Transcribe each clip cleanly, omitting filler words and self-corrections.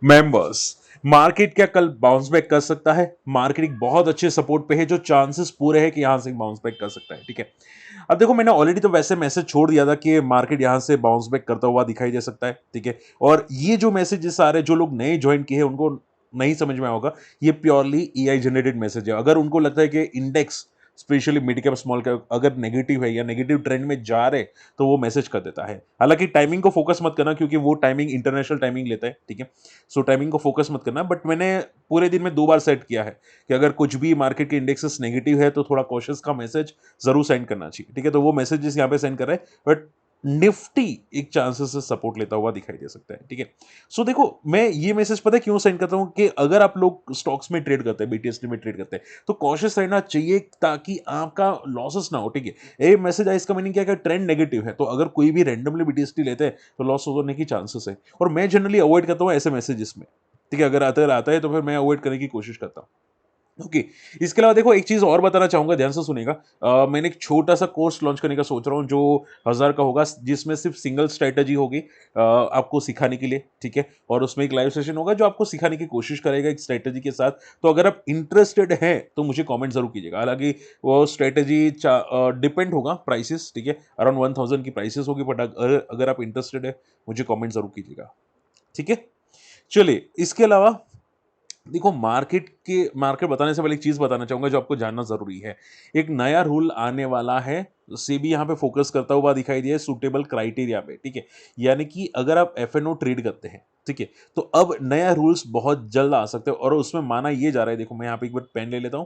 Members, market क्या कल bounce back कर सकता है? मार्केट एक बहुत अच्छे सपोर्ट पे है, जो चांसेस पूरे हैं कि यहां से बाउंस बैक कर सकता है। ठीक है, अब देखो मैंने ऑलरेडी तो वैसे मैसेज छोड़ दिया था कि मार्केट यहां से बाउंस बैक करता हुआ दिखाई दे सकता है। ठीक है, और ये जो मैसेजेस आ रहे हैं, जो लोग नए ज्वाइन किए हैं उनको नहीं समझ में होगा, ये प्योरली एआई जनरेटेड मैसेज है। अगर उनको लगता है कि index specially mid cap small cap अगर नेगेटिव है या नेगेटिव ट्रेंड में जा रहे, तो वो मैसेज कर देता है। हालांकि टाइमिंग को फोकस मत करना, क्योंकि वो टाइमिंग इंटरनेशनल टाइमिंग लेता है। ठीक है, सो टाइमिंग को फोकस मत करना, बट मैंने पूरे दिन में 2 बार सेट किया है कि अगर कुछ भी मार्केट के इंडेक्सेस नेगेटिव है तो थोड़ा कॉशियस का मैसेज जरूर सेंड करना चाहिए। ठीक है, तो वो मैसेजेस यहाँ पे सेंड कर रहे हैं, बट निफ्टी एक चांसेस से सपोर्ट लेता हुआ दिखाई दे सकता है। ठीक है, सो देखो मैं ये मैसेज पता है क्यों सेंड करता हूं कि अगर आप लोग स्टॉक्स में ट्रेड करते हैं, बीटीएसडी में ट्रेड करते हैं, तो कॉशियस रहना चाहिए ताकि आपका लॉसेस ना हो। ठीक है, ये मैसेज आया इसका मीनिंग क्या है कि ट्रेंड नेगेटिव है, तो अगर कोई भी रैंडमली बीटीएसडी लेते हैं तो लॉस होने की चांसेस है, और मैं जनरली अवॉइड करता हूं ऐसे मैसेजेस में। ठीक है, अगर आता है तो फिर मैं अवॉइड करने की कोशिश करता हूं। ओके, इसके अलावा देखो एक चीज और बताना चाहूंगा, ध्यान से सुनेगा। मैंने एक छोटा सा कोर्स लॉन्च करने का सोच रहा हूँ, जो 1000 का होगा, जिसमें सिर्फ सिंगल स्ट्रेटेजी होगी आपको सिखाने के लिए। ठीक है, और उसमें एक लाइव सेशन होगा जो आपको सिखाने की कोशिश करेगा एक स्ट्रेटेजी के साथ। तो अगर आप इंटरेस्टेड हैं तो मुझे कमेंट जरूर कीजिएगा। हालांकि वो स्ट्रेटेजी डिपेंड होगा प्राइसेस। ठीक है, अराउंड 1000 की प्राइसेस होगी, बट अगर आप इंटरेस्टेड है मुझे कमेंट जरूर कीजिएगा। ठीक है, चलिए इसके अलावा देखो मार्केट बताने से पहले एक चीज बताना चाहूंगा जो आपको जानना जरूरी है। एक नया रूल आने वाला है, सेबी यहां पे फोकस करता हुआ दिखाई दिया है सुटेबल क्राइटेरिया पे। ठीक है, यानी कि अगर आप एफएनओ ट्रेड करते हैं, ठीक है, तो अब नया रूल्स बहुत जल्द आ सकते हैं, और उसमें माना ये जा रहा है, देखो मैं यहां पे एक बार पेन ले लेता हूं।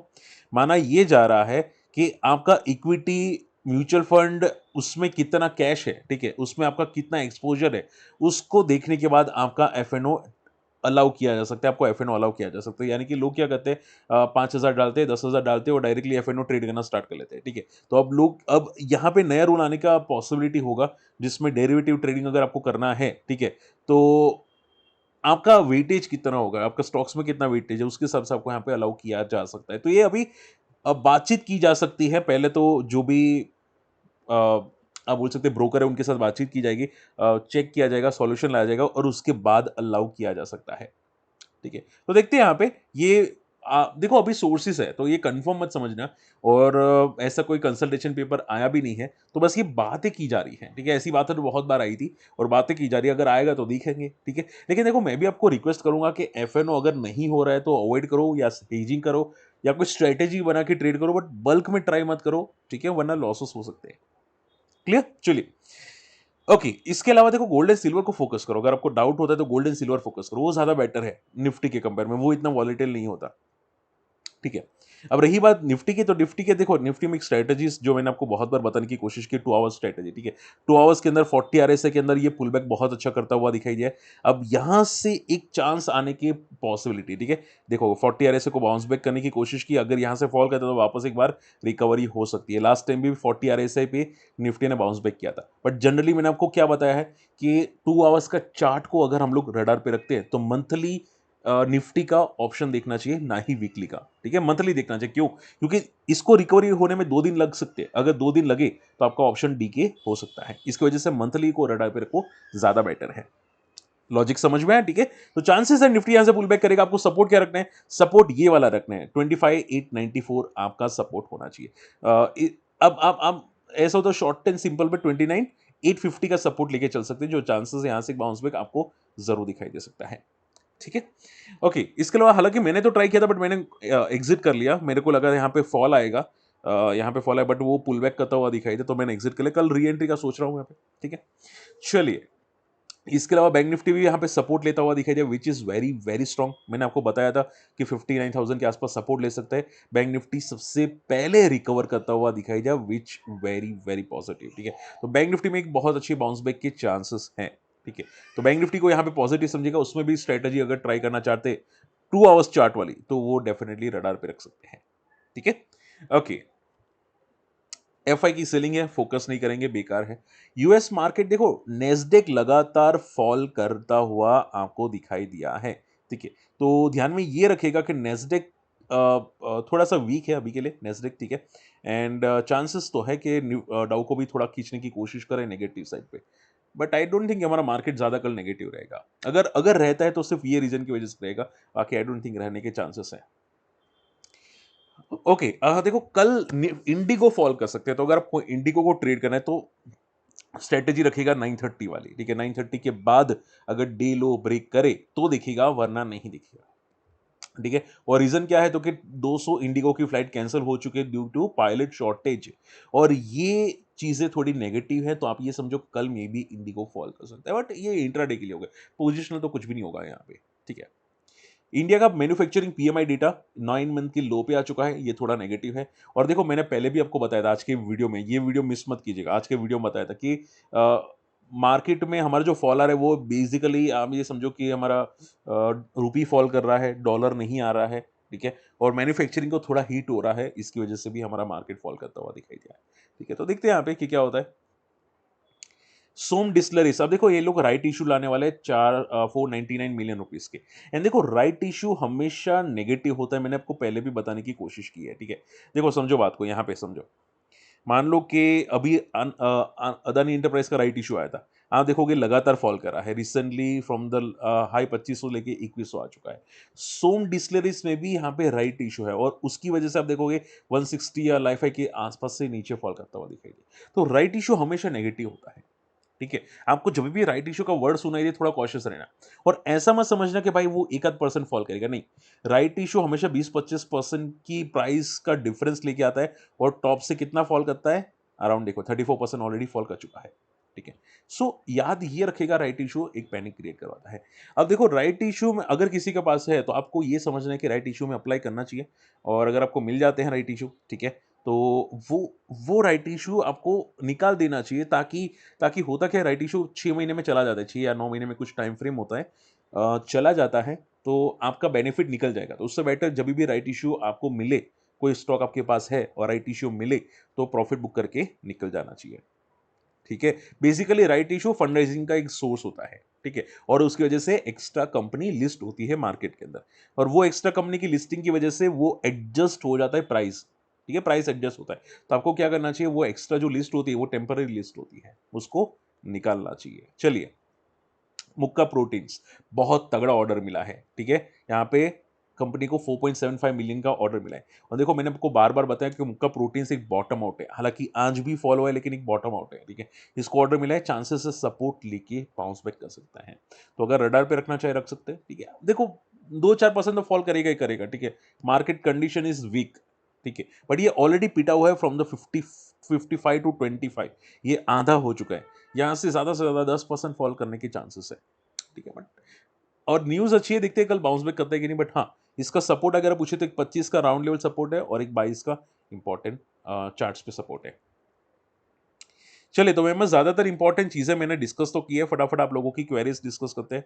माना ये जा रहा है कि आपका इक्विटी म्यूचुअल फंड, उसमें कितना कैश है, ठीक है, उसमें आपका कितना एक्सपोजर है, उसको देखने के बाद आपका एफएनओ अलाउ किया जा सकता है, आपको एफएनओ अलाउ किया जा सकता है। यानी कि लोग क्या करते हैं, 5,000 डालते हैं, 10,000 डालते हैं और डायरेक्टली एफएनओ ट्रेड करना स्टार्ट कर लेते हैं। ठीक है, तो अब यहाँ पे नया रूल आने का पॉसिबिलिटी होगा, जिसमें डेरिवेटिव ट्रेडिंग अगर आपको करना है, ठीक है, तो आपका वेटेज कितना होगा, आपका स्टॉक्स में कितना वेटेज है, उसके हिसाब से आपको यहाँ पे अलाउ किया जा सकता है। तो ये अभी अब बातचीत की जा सकती है। पहले तो जो भी अ, आप बोल सकते हैं ब्रोकर है, उनके साथ बातचीत की जाएगी, चेक किया जाएगा, सॉल्यूशन लाया जाएगा, और उसके बाद अलाउ किया जा सकता है। ठीक है, तो देखते हैं यहाँ पे ये देखो अभी सोर्सेस है, तो ये कंफर्म मत समझना, और ऐसा कोई कंसल्टेशन पेपर आया भी नहीं है, तो बस ये बातें की जा रही हैं। ठीक है, ऐसी बातें तो बहुत बार आई थी और बातें की जा रही है, अगर आएगा तो दिखेंगे। ठीक है, लेकिन देखो मैं भी आपको रिक्वेस्ट करूंगा कि एफएनओ अगर नहीं हो रहा है तो अवॉइड करो, या हेजिंग करो, या कोई स्ट्रेटेजी बना के ट्रेड करो, बट बल्क में ट्राई मत करो। ठीक है, वरना लॉसेस हो सकते हैं। क्लियर, चलिए। ओके, इसके अलावा देखो गोल्ड एंड सिल्वर को फोकस करो। अगर आपको डाउट होता है तो गोल्ड एंड सिल्वर फोकस करो, वो ज्यादा बेटर है निफ्टी के कंपेयर में, वो इतना वॉलेटाइल नहीं होता। ठीक है, अब रही बात निफ्टी की, तो निफ्टी के देखो, निफ्टी में एक स्ट्रेटेजीज जो मैंने आपको बहुत बार बताने की कोशिश की, 2 आवर्स स्ट्रेटेजी। ठीक है, 2 आवर्स के अंदर 40 आरएसए के अंदर ये पुल बैक बहुत अच्छा करता हुआ दिखाई दिया है। अब यहां से एक चांस आने की पॉसिबिलिटी। ठीक है, देखो 40 आरएसए को बाउंस बैक करने की कोशिश की, अगर यहां से फॉल करता तो वापस एक बार रिकवरी हो सकती है। लास्ट टाइम भी 40 आरएसए पे निफ्टी ने बाउंस बैक किया था, बट जनरली मैंने आपको क्या बताया है कि 2 आवर्स का चार्ट को अगर हम लोग रडार पे रखते हैं तो मंथली निफ्टी का ऑप्शन देखना चाहिए, ना ही वीकली का। ठीक है, मंथली देखना चाहिए। क्यों? क्योंकि इसको रिकवरी होने में 2 दिन लग सकते हैं, अगर 2 दिन लगे तो आपका ऑप्शन डी के हो सकता है। इसकी वजह से मंथली को रडार पे रखो, ज्यादा बेटर है। लॉजिक समझ में आया? ठीक है, तो चांसेस है निफ्टी यहां से पुल बैक करेगा। आपको सपोर्ट क्या रखना है? सपोर्ट ये वाला रखना है, 25,894 आपका सपोर्ट होना चाहिए। अब ऐसा होता है शॉर्ट एंड सिंपल में 29,850 का सपोर्ट लेके चल सकते हैं, जो चांसेस है यहां से बाउंस बैक आपको जरूर दिखाई दे सकता है। ठीक है, ओके, इसके अलावा हालांकि मैंने तो ट्राई किया था, बट मैंने एग्जिट कर लिया। मेरे को लगा यहाँ पे फॉल आएगा, यहाँ पे फॉल है, बट वो पुल बैक करता हुआ दिखाई दे, तो मैंने एग्जिट कर लिया। कल री एंट्री का सोच रहा हूँ यहाँ पे। ठीक है, चलिए। इसके अलावा बैंक निफ्टी भी यहाँ पे सपोर्ट लेता हुआ दिखाई दिया, which is very very strong. मैंने आपको बताया था कि 59,000 के आसपास सपोर्ट ले सकता है। बैंक निफ्टी सबसे पहले रिकवर करता हुआ दिखाई दिया, विच वेरी वेरी पॉजिटिव। ठीक है, तो बैंक निफ्टी में एक बहुत अच्छी बाउंस बैक के चांसेस हैं। ठीक है, तो बैंक निफ्टी को यहाँ पे पॉजिटिव समझेगा, उसमें भी स्ट्रेटेजी अगर ट्राई करना चाहते 2 आवर्स चार्ट वाली, तो वो डेफिनेटली रडार पे रख सकते हैं। ठीक है, ओके। एफआई की सेलिंग है, फोकस नहीं करेंगे, बेकार है। यूएस मार्केट देखो, नेस्डेक लगातार फॉल करता हुआ आपको दिखाई दिया है। ठीक है, तो ध्यान में ये रखेगा कि नेस्डेक थोड़ा सा वीक है अभी के लिए, नेस्डेक। ठीक है, एंड चांसेस तो है कि डाउ को भी थोड़ा खींचने की कोशिश करें नेगेटिव साइड पे। बट आई डोंट थिंक हमारा मार्केट ज़्यादा कल नेगेटिव रहेगा। अगर अगर रहता है तो सिर्फ ये रीजन की वजह से रहेगा, बाकी आई डोंट थिंक रहने के चांसेस हैं। ओके, देखो कल इंडिगो फॉल कर सकते हैं, तो अगर आपको इंडिगो को ट्रेड करना है तो स्ट्रेटेजी रखिएगा 930 वाली, ठीक है। 930 के बाद अगर डे लो ब्रेक करे तो दिखेगा, वरना नहीं दिखेगा, ठीक है। और रीजन क्या है, तो कि 200 इंडिगो की फ्लाइट कैंसिल हो चुके हैं ड्यू टू पायलट शॉर्टेज, और ये चीजें थोड़ी नेगेटिव है, तो आप ये समझो कल में भी इंडिगो फॉल कर सकता है, बट ये इंट्राडे के लिए होगा, पोजिशनल तो कुछ भी नहीं होगा यहाँ पे, ठीक है। इंडिया का मैन्युफैक्चरिंग पीएमआई डेटा 9 मंथ की लो पे आ चुका है, ये थोड़ा नेगेटिव है। और देखो मैंने पहले भी आपको बताया था आज के वीडियो में, ये वीडियो मिस मत कीजिएगा, आज के वीडियो में बताया था कि मार्केट में हमारा जो फॉल आ रहा है वो बेसिकली आप ये समझो कि हमारा रुपी फॉल कर रहा है, डॉलर नहीं आ रहा है, ठीक है। और मैन्युफैक्चरिंग को थोड़ा हीट हो रहा है, इसकी वजह से भी हमारा मार्केट फॉल करता हुआ दिखाई दिया है, ठीक है। तो देखते हैं यहाँ पे कि क्या होता है। सोम डिस्लरीज, अब देखो ये लोग राइट इशू लाने वाले हैं 499 मिलियन रुपीज के। एंड देखो राइट इशू हमेशा नेगेटिव होता है, मैंने आपको पहले भी बताने की कोशिश की है, ठीक है। देखो समझो बात को, यहाँ पे समझो। मान लो कि अभी अदानी इंटरप्राइज का राइट इशू आया था, आप देखोगे लगातार फॉल कर रहा है, रिसेंटली फ्रॉम द हाई 2500 लेके 2100 आ चुका है। सोम डिस्लरीज में भी यहाँ पे राइट इशू है, और उसकी वजह से आप देखोगे 160 या लाइफ हाई के आसपास से नीचे फॉल करता हुआ दिखाई दे। तो राइट इशू हमेशा नेगेटिव होता है, ठीक है। आपको जब भी राइट इशू का वर्ड सुनाई दे थोड़ा कॉशियस रहना, और ऐसा मत समझना कि भाई वो एक आध परसेंट फॉल करेगा, नहीं। राइट इशू हमेशा 20-25% की प्राइस का डिफरेंस लेके आता है, और टॉप से कितना फॉल करता है, अराउंड देखो 34% ऑलरेडी फॉल कर चुका है, ठीक है। सो याद ये रखेगा, राइट इशू एक पैनिक क्रिएट करवाता है। अब देखो राइट इशू में अगर किसी के पास है तो आपको ये समझना है कि राइट इशू में अप्लाई करना चाहिए, और अगर आपको मिल जाते हैं राइट इशू, ठीक है, तो वो वो राइट इशू आपको निकाल देना चाहिए, ताकि ताकि होता क्या है, राइट इशू 6 महीने में चला जाता है, 6 या 9 महीने में कुछ टाइम फ्रेम होता है, चला जाता है, तो आपका बेनिफिट निकल जाएगा। तो उससे बेटर जब भी राइट इशू आपको मिले, कोई स्टॉक आपके पास है और राइट इशू मिले, तो प्रॉफिट बुक करके निकल जाना चाहिए, ठीक है। Basically right issue fund rising का एक सोर्स होता है, ठीक है, और उसकी वजह से एक्स्ट्रा कंपनी लिस्ट होती है मार्केट के अंदर, और वो एक्स्ट्रा कंपनी की लिस्टिंग की वजह से वो एडजस्ट हो जाता है प्राइस, ठीक है, प्राइस एडजस्ट होता है। तो आपको क्या करना चाहिए, वो एक्स्ट्रा जो लिस्ट होती है वो टेम्पररी लिस्ट होती है, उसको निकालना चाहिए। चलिए, मुक्का प्रोटीन्स, बहुत तगड़ा ऑर्डर मिला है, ठीक है। यहाँ पे कंपनी को 4.75 मिलियन का ऑर्डर मिला है, और देखो मैंने आपको बार बार बताया कि मुक्का प्रोटीन्स एक बॉटम आउट है, हालांकि आज भी फॉलो है लेकिन एक बॉटम आउट है, ठीक है। इसको ऑर्डर मिला है, चांसेस से सपोर्ट लेके बाउंस बैक कर सकता है, तो अगर रडार पे रखना चाहे रख सकते हैं, ठीक है। देखो 2-4% तो फॉल करेगा ही करेगा, ठीक है, मार्केट कंडीशन इज वीक, ठीक है, बट ये ऑलरेडी पिटा हुआ है फ्रॉम द 55 टू 25, ये आधा हो चुका है, यहाँ से ज्यादा 10% फॉल करने के चांसेस है, ठीक है। बट और न्यूज अच्छी है, देखते हैं कल बाउंस बैक करता है कि नहीं, बट हाँ, इसका सपोर्ट अगर आप पूछे तो एक 25 का राउंड लेवल सपोर्ट है, और एक 22 का इंपॉर्टेंट चार्ट्स पे सपोर्ट है। चलिए, तो मैं ज्यादातर इंपॉर्टेंट चीजें मैंने डिस्कस तो की है, फटाफट आप लोगों की क्वेरीज डिस्कस करते हैं।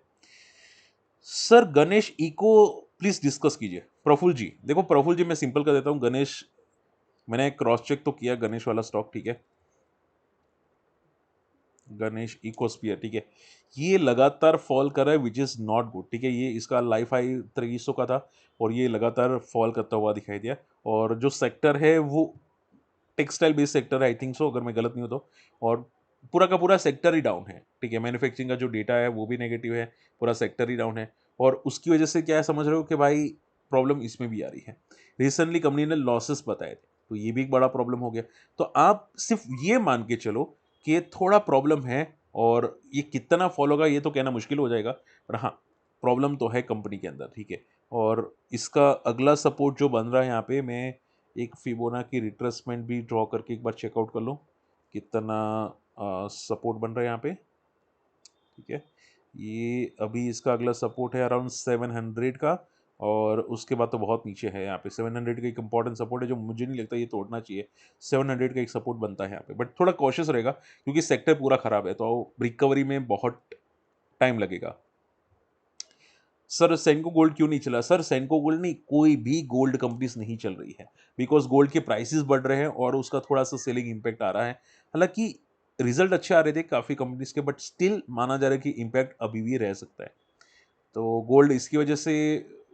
सर गणेश इको प्लीज डिस्कस कीजिए, प्रफुल जी। देखो प्रफुल जी, मैं सिंपल कर देता हूँ, गणेश मैंने क्रॉस चेक तो किया, गणेश वाला स्टॉक, ठीक है, गणेश इकोस्पियर, ठीक है, ये लगातार फॉल कर रहा है, विच इज नॉट गुड, ठीक है। ये इसका लाइफ हाई 2300 का था, और ये लगातार फॉल करता हुआ दिखाई दिया, और जो सेक्टर है वो टेक्सटाइल बेस्ड सेक्टर है, आई थिंक सो, अगर मैं गलत नहीं हूं तो। और पूरा का पूरा सेक्टर ही डाउन है, ठीक है, मैन्युफैक्चरिंग का जो डेटा है वो भी नेगेटिव है, पूरा सेक्टर ही डाउन है, और उसकी वजह से क्या है समझ रहे हो कि भाई प्रॉब्लम इसमें भी आ रही है। रिसेंटली कंपनी ने लॉसेस बताए थे, तो ये भी एक बड़ा प्रॉब्लम हो गया। तो आप सिर्फ ये मान के चलो कि ये थोड़ा प्रॉब्लम है, और ये कितना फॉलो होगा ये तो कहना मुश्किल हो जाएगा, पर हाँ, प्रॉब्लम तो है कंपनी के अंदर, ठीक है। और इसका अगला सपोर्ट जो बन रहा है यहाँ पे, मैं एक फिबोना की रिट्रेसमेंट भी ड्रॉ करके एक बार चेकआउट कर लूँ कितना सपोर्ट बन रहा है यहाँ पे, ठीक है। ये अभी इसका अगला सपोर्ट है अराउंड 700 का, और उसके बाद तो बहुत नीचे है, यहाँ पे 700 का एक इंपॉर्टेंट सपोर्ट है जो मुझे नहीं लगता ये तोड़ना चाहिए। 700 का एक सपोर्ट बनता है यहाँ पे, बट थोड़ा कॉशियस रहेगा क्योंकि सेक्टर पूरा खराब है, तो रिकवरी में बहुत टाइम लगेगा। सर सेंको गोल्ड क्यों नहीं चला, सर सेंको गोल्ड नहीं, कोई भी गोल्ड कंपनीज नहीं चल रही है, बिकॉज गोल्ड के प्राइसेस बढ़ रहे हैं और उसका थोड़ा सा सेलिंग इम्पैक्ट आ रहा है। हालांकि रिजल्ट अच्छे आ रहे थे काफ़ी कंपनीज के, बट स्टिल माना जा रहा है कि इम्पैक्ट अभी भी रह सकता है। तो गोल्ड इसकी वजह से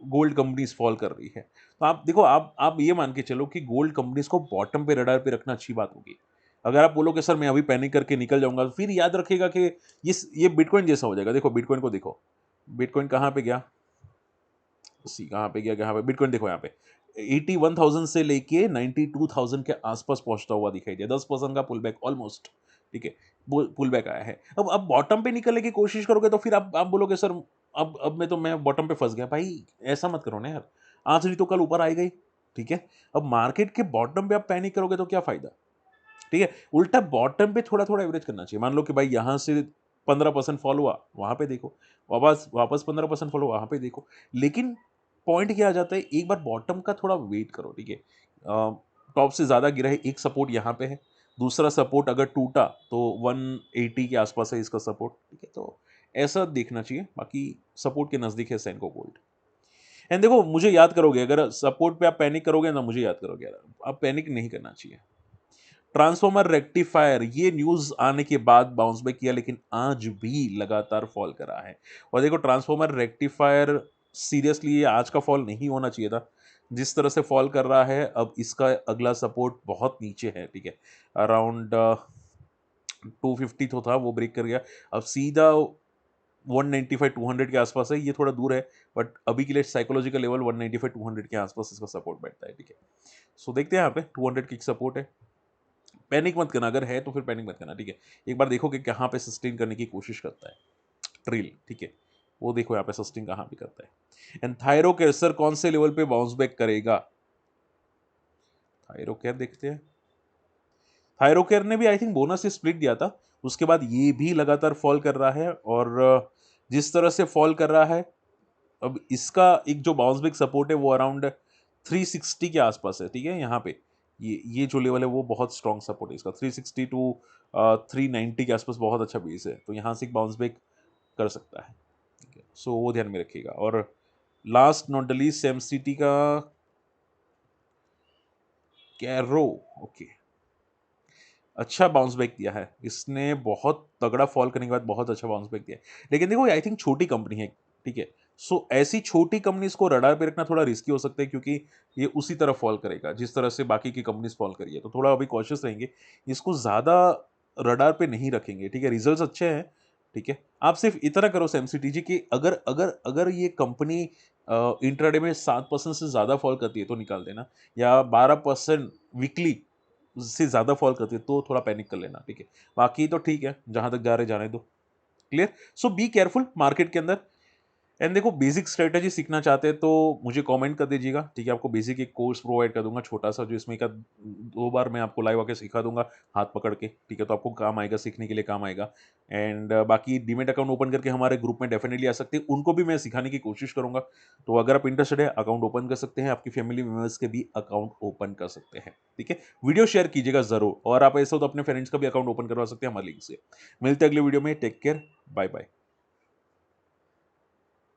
गोल्ड कंपनीज फॉल कर रही है। तो आप देखो, आप ये मान के चलो कि गोल्ड कंपनीज को बॉटम पे रडार पे रखना अच्छी बात होगी। अगर आप बोलोगे सर मैं अभी पैनिक करके निकल जाऊंगा, फिर याद रखिएगा कि ये बिटकॉइन जैसा हो जाएगा। देखो बिटकॉइन को देखो, बिटकॉइन कहाँ पे गया, सी कहाँ पे गया, कहाँ पे बिटकॉइन देखो यहाँ पे 81,000 से लेके 92,000 के आसपास पहुंचता हुआ दिखाई दिया, 10% का पुल बैक ऑलमोस्ट। ठीक है, पुल बैक आया है। अब बॉटम पे निकलने की कोशिश करोगे तो फिर आप बोलोगे सर अब मैं बॉटम पे फंस गया। भाई ऐसा मत करो ना यार, आज नहीं तो कल ऊपर आएगा ही। ठीक है, अब मार्केट के बॉटम पे आप पैनिक करोगे तो क्या फायदा। ठीक है, उल्टा बॉटम पे थोड़ा थोड़ा एवरेज करना चाहिए। मान लो कि भाई यहां से 15% फॉल हुआ, वहां पे देखो, वापस वापस 15% फॉल हुआ, वहां पे देखो। लेकिन पॉइंट क्या आ जाता है, एक बार बॉटम का थोड़ा वेट करो। ठीक है, टॉप से ज्यादा गिरा है, एक सपोर्ट यहाँ पे है, दूसरा सपोर्ट अगर टूटा तो 180 के आसपास है इसका सपोर्ट। ठीक है, तो ऐसा देखना चाहिए। बाकी सपोर्ट के नजदीक है सेंको गोल्ड। एंड देखो मुझे याद करोगे, अगर सपोर्ट पे आप पैनिक करोगे ना, मुझे याद करोगे यार, आप पैनिक नहीं करना चाहिए। ट्रांसफॉर्मर रेक्टिफायर, ये न्यूज आने के बाद बाउंस बैक किया, लेकिन आज भी लगातार फॉल कर रहा है। और देखो ट्रांसफॉर्मर रेक्टिफायर, सीरियसली ये आज का फॉल नहीं होना चाहिए था, जिस तरह से फॉल कर रहा है। अब इसका अगला सपोर्ट बहुत नीचे है। ठीक है, अराउंड 250 तो था, वो ब्रेक कर गया। अब सीधा 195 200 के आसपास है, ये थोड़ा दूर है, बट अभी के लिए साइकोलॉजिकल लेवल 195 200 के आसपास इसका सपोर्ट बैठता है। ठीक है, सो देखते हैं यहाँ पे 200 की सपोर्ट है। पैनिक मत करना, अगर है तो फिर पैनिक मत करना। ठीक है, एक बार देखो कि कहाँ पे सस्टेन करने की कोशिश करता है ट्रेल। ठीक है, वो देखो यहाँ पे सस्टेन कहाँ पे करता है। एंड थायरोकेयर सर कौन से लेवल पे बाउंस बैक करेगा, थायरोकेयर देखते हैं। थायरोकेयर ने भी आई थिंक बोनस से स्प्लिट दिया था, उसके बाद ये भी लगातार फॉल कर रहा है। और जिस तरह से फॉल कर रहा है, अब इसका एक जो बाउंस बैक सपोर्ट है वो अराउंड 360 के आसपास है। ठीक है, यहाँ पे ये जो लेवल है वो बहुत स्ट्रॉन्ग सपोर्ट है इसका, 360 टू 390 के आसपास बहुत अच्छा बेस है, तो यहाँ से एक बाउंस बैक कर सकता है। ठीक है, सो वो ध्यान में रखिएगा। और last not the least MCT का कैरो, ओके, अच्छा बाउंस बैक दिया है इसने, बहुत तगड़ा फॉल करने के बाद बहुत अच्छा बाउंस बैक दिया है। लेकिन देखो आई थिंक छोटी कंपनी है। ठीक है, सो ऐसी छोटी कंपनीज को रडार पे रखना थोड़ा रिस्की हो सकता है, क्योंकि ये उसी तरह फॉल करेगा जिस तरह से बाकी की कंपनीज फॉल करी है, तो थोड़ा अभी कॉशियस रहेंगे, इसको ज्यादा रडार पे नहीं रखेंगे। ठीक है, रिजल्ट्स अच्छे हैं। ठीक है, आप सिर्फ इतना करो एमसीटीजी की, अगर अगर अगर ये कंपनी इंट्राडे में 7% से ज्यादा फॉल करती है तो निकाल देना, या 12% वीकली उससे ज्यादा फॉल करती है तो थोड़ा पैनिक कर लेना। ठीक है, बाकी तो ठीक है, जहां तक जा रहे जाने दो। Clear, so be careful market के अंदर। एंड देखो बेसिक स्ट्रेटेजी सीखना चाहते हैं तो मुझे कमेंट कर दीजिएगा। ठीक है, आपको बेसिक एक कोर्स प्रोवाइड कर दूंगा छोटा सा, जो इसमें का 2 बार मैं आपको लाइव आके सिखा दूंगा हाथ पकड़ के। ठीक है, तो आपको काम आएगा, सीखने के लिए काम आएगा। एंड बाकी डीमेट अकाउंट ओपन करके हमारे ग्रुप में डेफिनेटली आ सकते हैं, उनको भी मैं सिखाने की कोशिश करूंगा। तो अगर आप इंटरेस्टेड है, अकाउंट ओपन कर सकते हैं, आपकी फैमिली मेम्बर्स के भी अकाउंट ओपन कर सकते हैं। ठीक है, वीडियो शेयर कीजिएगा जरूर, और आप ऐसा हो तो अपने फ्रेंड्स का भी अकाउंट ओपन करवा सकते हैं हमारे लिंक से। मिलते हैं अगले वीडियो में, टेक केयर, बाय बाय।